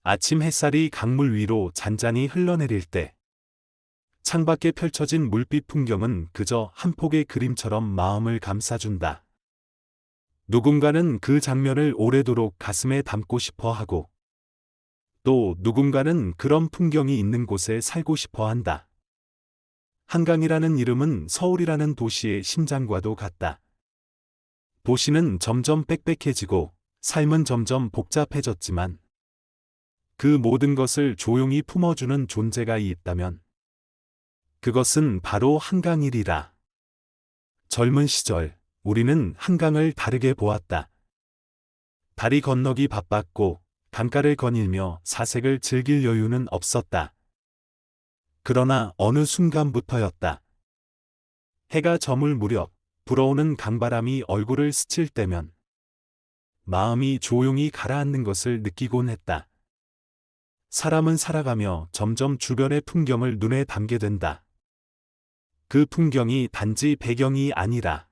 아침 햇살이 강물 위로 잔잔히 흘러내릴 때 창밖에 펼쳐진 물빛 풍경은 그저 한 폭의 그림처럼 마음을 감싸준다. 누군가는 그 장면을 오래도록 가슴에 담고 싶어 하고 또 누군가는 그런 풍경이 있는 곳에 살고 싶어 한다. 한강이라는 이름은 서울이라는 도시의 심장과도 같다. 도시는 점점 빽빽해지고 삶은 점점 복잡해졌지만 그 모든 것을 조용히 품어주는 존재가 있다면 그것은 바로 한강이리라. 젊은 시절 우리는 한강을 다르게 보았다. 다리 건너기 바빴고 강가를 거닐며 사색을 즐길 여유는 없었다. 그러나 어느 순간부터였다. 해가 저물 무렵 불어오는 강바람이 얼굴을 스칠 때면 마음이 조용히 가라앉는 것을 느끼곤 했다. 사람은 살아가며 점점 주변의 풍경을 눈에 담게 된다. 그 풍경이 단지 배경이 아니라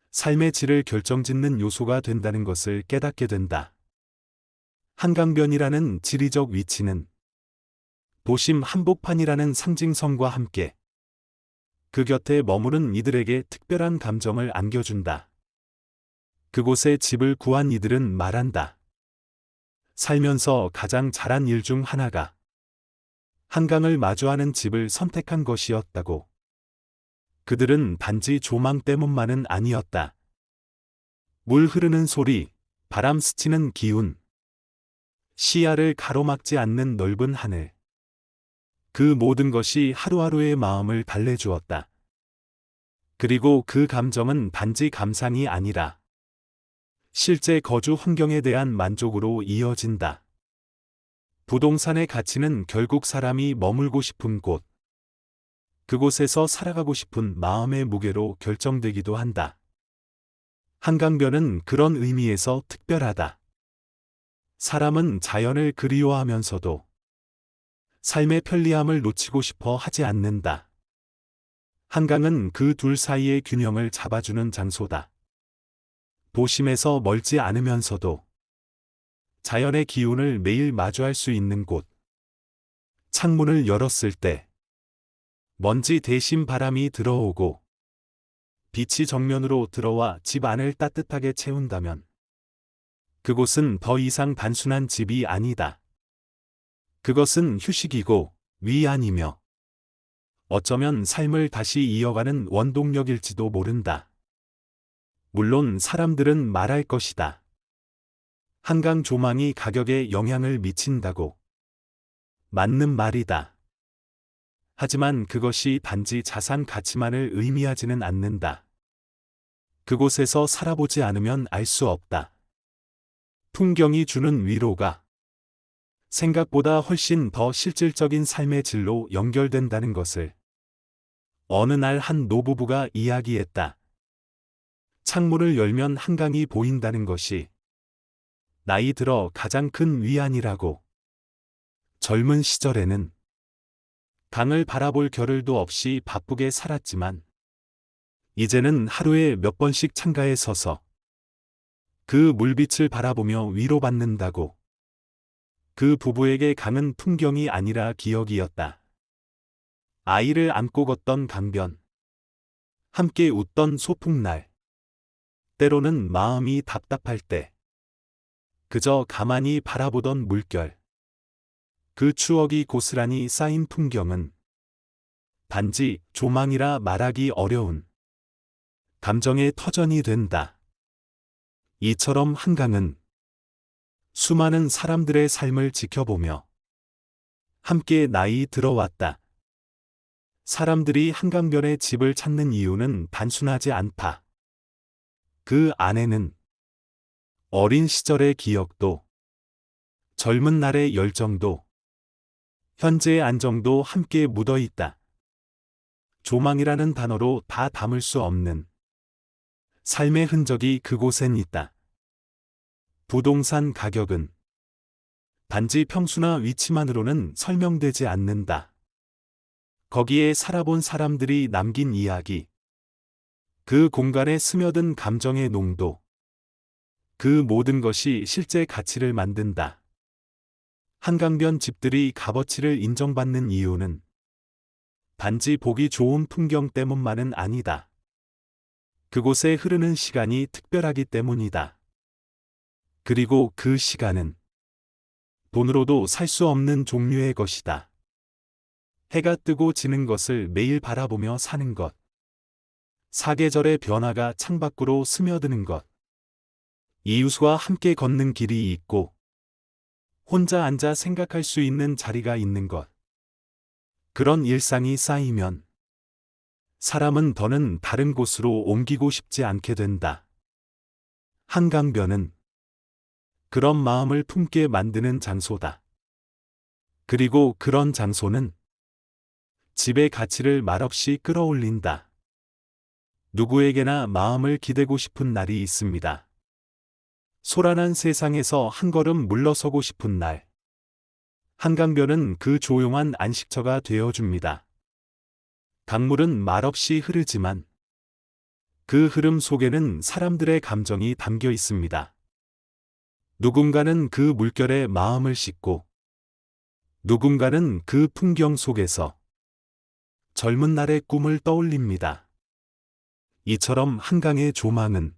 삶의 질을 결정짓는 요소가 된다는 것을 깨닫게 된다. 한강변이라는 지리적 위치는 도심 한복판이라는 상징성과 함께 그 곁에 머무른 이들에게 특별한 감정을 안겨준다. 그곳에 집을 구한 이들은 말한다. 살면서 가장 잘한 일 중 하나가 한강을 마주하는 집을 선택한 것이었다고. 그들은 단지 조망 때문만은 아니었다. 물 흐르는 소리, 바람 스치는 기운, 시야를 가로막지 않는 넓은 하늘. 그 모든 것이 하루하루의 마음을 달래주었다. 그리고 그 감정은 단지 감상이 아니라 실제 거주 환경에 대한 만족으로 이어진다. 부동산의 가치는 결국 사람이 머물고 싶은 곳, 그곳에서 살아가고 싶은 마음의 무게로 결정되기도 한다. 한강변은 그런 의미에서 특별하다. 사람은 자연을 그리워하면서도 삶의 편리함을 놓치고 싶어 하지 않는다. 한강은 그 둘 사이의 균형을 잡아주는 장소다. 도심에서 멀지 않으면서도 자연의 기운을 매일 마주할 수 있는 곳. 창문을 열었을 때 먼지 대신 바람이 들어오고 빛이 정면으로 들어와 집 안을 따뜻하게 채운다면 그곳은 더 이상 단순한 집이 아니다. 그것은 휴식이고 위안이며 어쩌면 삶을 다시 이어가는 원동력일지도 모른다. 물론 사람들은 말할 것이다. 한강 조망이 가격에 영향을 미친다고. 맞는 말이다. 하지만 그것이 단지 자산 가치만을 의미하지는 않는다. 그곳에서 살아보지 않으면 알 수 없다. 풍경이 주는 위로가 생각보다 훨씬 더 실질적인 삶의 질로 연결된다는 것을 어느 날 한 노부부가 이야기했다. 창문을 열면 한강이 보인다는 것이 나이 들어 가장 큰 위안이라고. 젊은 시절에는 강을 바라볼 겨를도 없이 바쁘게 살았지만 이제는 하루에 몇 번씩 창가에 서서 그 물빛을 바라보며 위로받는다고. 그 부부에게 강은 풍경이 아니라 기억이었다. 아이를 안고 걷던 강변, 함께 웃던 소풍날, 때로는 마음이 답답할 때 그저 가만히 바라보던 물결. 그 추억이 고스란히 쌓인 풍경은 단지 조망이라 말하기 어려운 감정의 터전이 된다. 이처럼 한강은 수많은 사람들의 삶을 지켜보며 함께 나이 들어왔다. 사람들이 한강변에 집을 찾는 이유는 단순하지 않다. 그 안에는 어린 시절의 기억도, 젊은 날의 열정도, 현재의 안정도 함께 묻어 있다. 조망이라는 단어로 다 담을 수 없는 삶의 흔적이 그곳엔 있다. 부동산 가격은 단지 평수나 위치만으로는 설명되지 않는다. 거기에 살아본 사람들이 남긴 이야기, 그 공간에 스며든 감정의 농도, 그 모든 것이 실제 가치를 만든다. 한강변 집들이 값어치를 인정받는 이유는 단지 보기 좋은 풍경 때문만은 아니다. 그곳에 흐르는 시간이 특별하기 때문이다. 그리고 그 시간은 돈으로도 살 수 없는 종류의 것이다. 해가 뜨고 지는 것을 매일 바라보며 사는 것. 사계절의 변화가 창밖으로 스며드는 것. 이웃과 함께 걷는 길이 있고 혼자 앉아 생각할 수 있는 자리가 있는 것. 그런 일상이 쌓이면 사람은 더는 다른 곳으로 옮기고 싶지 않게 된다. 한강변은 그런 마음을 품게 만드는 장소다. 그리고 그런 장소는 집의 가치를 말없이 끌어올린다. 누구에게나 마음을 기대고 싶은 날이 있습니다. 소란한 세상에서 한 걸음 물러서고 싶은 날. 한강변은 그 조용한 안식처가 되어줍니다. 강물은 말없이 흐르지만 그 흐름 속에는 사람들의 감정이 담겨 있습니다. 누군가는 그 물결에 마음을 싣고 누군가는 그 풍경 속에서 젊은 날의 꿈을 떠올립니다. 이처럼 한강의 조망은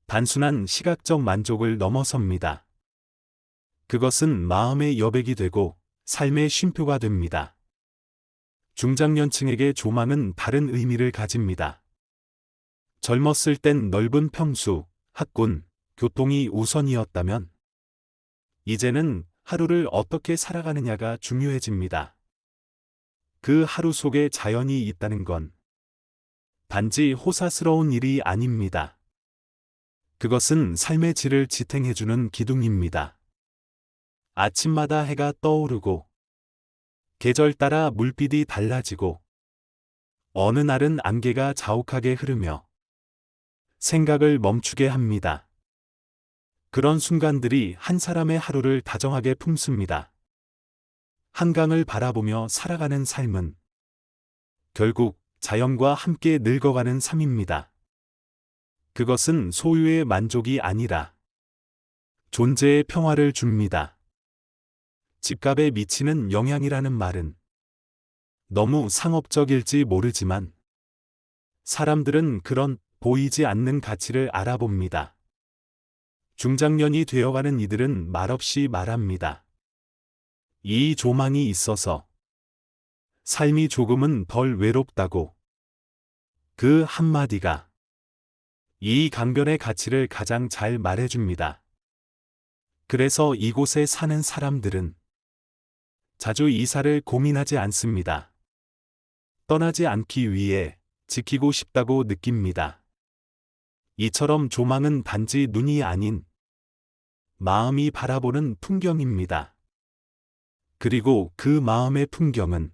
단순한 시각적 만족을 넘어섭니다. 그것은 마음의 여백이 되고 삶의 쉼표가 됩니다. 중장년층에게 조망은 다른 의미를 가집니다. 젊었을 땐 넓은 평수, 학군, 교통이 우선이었다면 이제는 하루를 어떻게 살아가느냐가 중요해집니다. 그 하루 속에 자연이 있다는 건 단지 호사스러운 일이 아닙니다. 그것은 삶의 질을 지탱해주는 기둥입니다. 아침마다 해가 떠오르고 계절 따라 물빛이 달라지고 어느 날은 안개가 자욱하게 흐르며 생각을 멈추게 합니다. 그런 순간들이 한 사람의 하루를 다정하게 품습니다. 한강을 바라보며 살아가는 삶은 결국 자연과 함께 늙어가는 삶입니다. 그것은 소유의 만족이 아니라 존재의 평화를 줍니다. 집값에 미치는 영향이라는 말은 너무 상업적일지 모르지만 사람들은 그런 보이지 않는 가치를 알아봅니다. 중장년이 되어가는 이들은 말없이 말합니다. 이 조망이 있어서 삶이 조금은 덜 외롭다고. 그 한마디가 이 강변의 가치를 가장 잘 말해줍니다. 그래서 이곳에 사는 사람들은 자주 이사를 고민하지 않습니다. 떠나지 않기 위해 지키고 싶다고 느낍니다. 이처럼 조망은 단지 눈이 아닌 마음이 바라보는 풍경입니다. 그리고 그 마음의 풍경은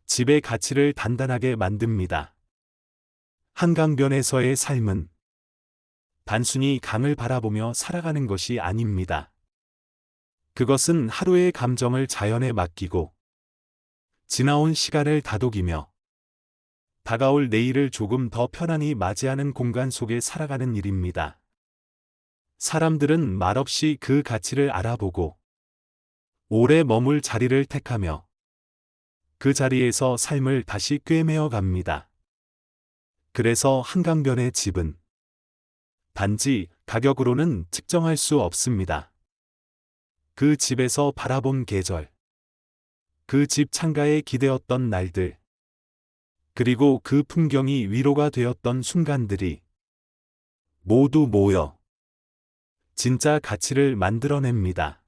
집의 가치를 단단하게 만듭니다. 한강변에서의 삶은 단순히 강을 바라보며 살아가는 것이 아닙니다. 그것은 하루의 감정을 자연에 맡기고 지나온 시간을 다독이며 다가올 내일을 조금 더 편안히 맞이하는 공간 속에 살아가는 일입니다. 사람들은 말없이 그 가치를 알아보고 오래 머물 자리를 택하며 그 자리에서 삶을 다시 꿰매어 갑니다. 그래서 한강변의 집은 단지 가격으로는 측정할 수 없습니다. 그 집에서 바라본 계절, 그 집 창가에 기대었던 날들, 그리고 그 풍경이 위로가 되었던 순간들이 모두 모여 진짜 가치를 만들어냅니다.